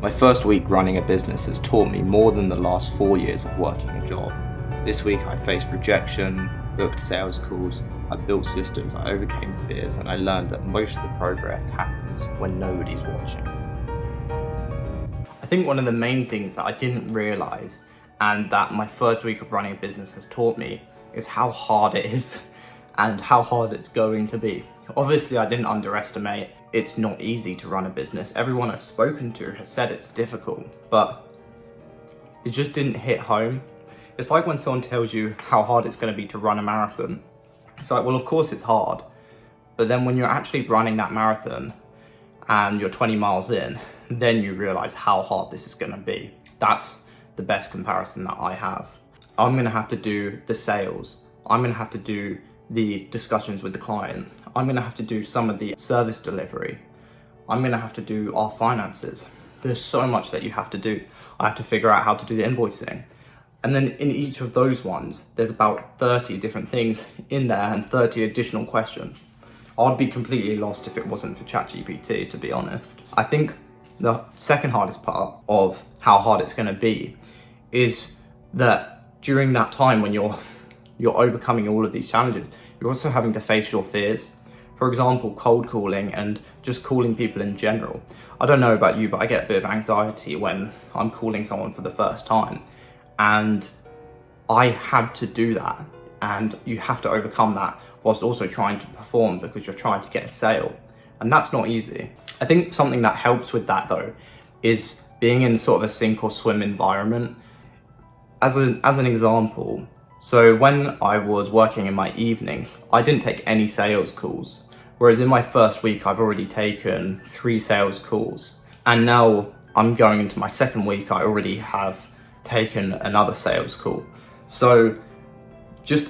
My first week running a business has taught me more than the last 4 years of working a job. This week I faced rejection, booked sales calls, I built systems, I overcame fears, and I learned that most of the progress happens when nobody's watching. I think one of the main things that I didn't realise and that my first week of running a business has taught me is how hard it is and how hard it's going to be. Obviously, I didn't underestimate it's not easy to run a business. Everyone I've spoken to has said it's difficult, but it just didn't hit home. It's like when someone tells you how hard it's going to be to run a marathon. It's like, well, of course it's hard, but then when you're actually running that marathon and you're 20 miles in, then you realize how hard this is going to be. That's the best comparison that I have. I'm going to have to do the sales. I'm going to have to do the discussions with the client. I'm going to have to do some of the service delivery. I'm going to have to do our finances. There's so much that you have to do. I have to figure out how to do the invoicing. And then in each of those ones, there's about 30 different things in there and 30 additional questions. I'd be completely lost if it wasn't for ChatGPT, to be honest. I think the second hardest part of how hard it's going to be is that during that time when you're overcoming all of these challenges, you're also having to face your fears. For example, cold calling and just calling people in general. I don't know about you, but I get a bit of anxiety when I'm calling someone for the first time. And I had to do that. And you have to overcome that whilst also trying to perform because you're trying to get a sale. And that's not easy. I think something that helps with that though is being in sort of a sink or swim environment. As an example, so when I was working in my evenings, I didn't take any sales calls. Whereas in my first week, I've already taken 3 sales calls. And now I'm going into my second week, I already have taken another sales call. So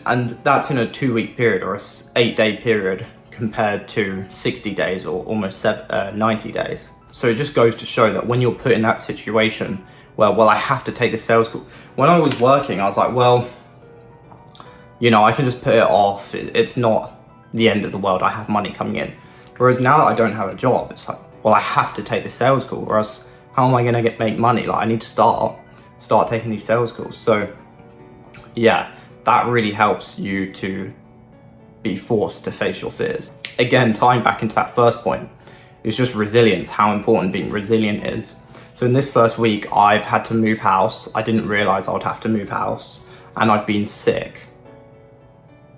and that's in a 2-week period or a 8-day period compared to 60 days or almost 90 days. So it just goes to show that when you're put in that situation where, well, I have to take the sales call. When I was working, I was like, well, I can just put it off. It's not the end of the world. I have money coming in. Whereas now that I don't have a job, it's like, well, I have to take the sales call or else how am I going to make money? Like I need to start taking these sales calls. So yeah, that really helps you to be forced to face your fears. Again, tying back into that first point, it's just resilience, how important being resilient is. So in this first week, I've had to move house. I didn't realize I would have to move house and I've been sick.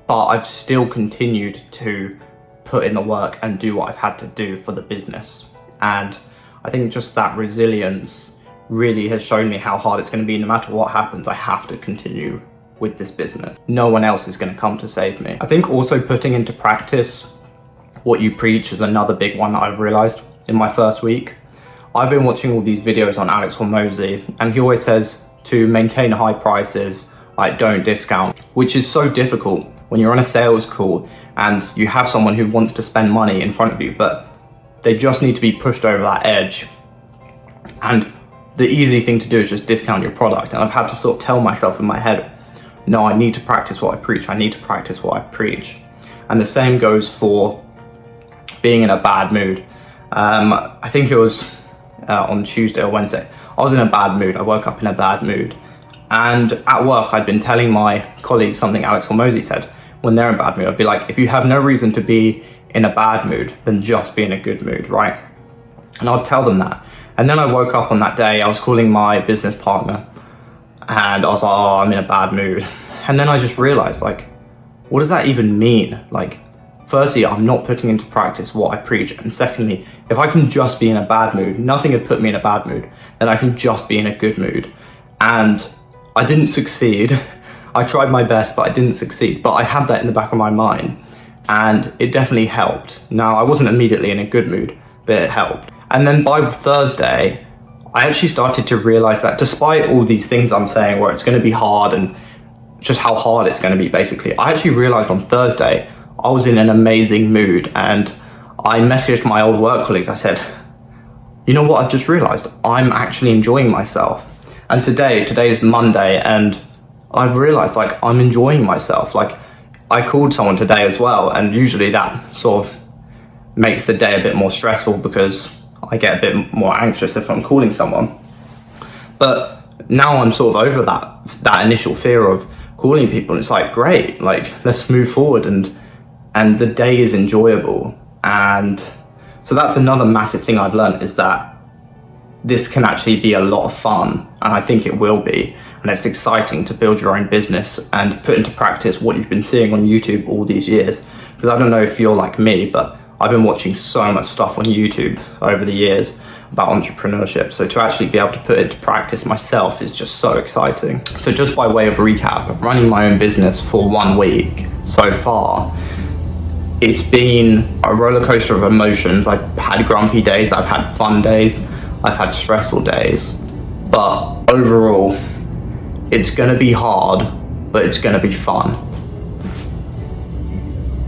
But I've still continued to put in the work and do what I've had to do for the business. And I think just that resilience really has shown me how hard it's going to be. No matter what happens, I have to continue with this business. No one else is going to come to save me. I think also putting into practice what you preach is another big one that I've realized in my first week. I've been watching all these videos on Alex Hormozi, and he always says to maintain high prices, like don't discount, which is so difficult when you're on a sales call and you have someone who wants to spend money in front of you, but they just need to be pushed over that edge. And the easy thing to do is just discount your product. And I've had to sort of tell myself in my head, no, I need to practice what I preach. I need to practice what I preach. And the same goes for being in a bad mood. I think it was on Tuesday or Wednesday. I was in a bad mood. I woke up in a bad mood. And at work, I'd been telling my colleagues something Alex Hormozi said. When they're in a bad mood, I'd be like, if you have no reason to be in a bad mood, then just be in a good mood, right? And I'd tell them that. And then I woke up on that day, I was calling my business partner and I was like, oh, I'm in a bad mood. And then I just realized, like, what does that even mean? Like, firstly, I'm not putting into practice what I preach. And secondly, if I can just be in a bad mood, nothing had put me in a bad mood, then I can just be in a good mood. And I didn't succeed. I tried my best, but I didn't succeed. But I had that in the back of my mind and it definitely helped. Now, I wasn't immediately in a good mood, but it helped. And then by Thursday, I actually started to realize that despite all these things I'm saying where it's going to be hard and just how hard it's going to be basically, I actually realized on Thursday, I was in an amazing mood and I messaged my old work colleagues. I said, you know what, I've just realized I'm actually enjoying myself. And today is Monday and I've realized like I'm enjoying myself. Like I called someone today as well, and usually that sort of makes the day a bit more stressful because I get a bit more anxious if I'm calling someone. But now I'm sort of over that initial fear of calling people, and it's like, great, like let's move forward, and the day is enjoyable. And so that's another massive thing I've learned, is that this can actually be a lot of fun, and I think it will be, and it's exciting to build your own business and put into practice what you've been seeing on YouTube all these years. Because I don't know if you're like me, but I've been watching so much stuff on YouTube over the years about entrepreneurship, so to actually be able to put it into practice myself is just so exciting. So just by way of recap, running my own business for 1 week so far, it's been a roller coaster of emotions. I've had grumpy days, I've had fun days, I've had stressful days, but overall it's going to be hard, but it's going to be fun.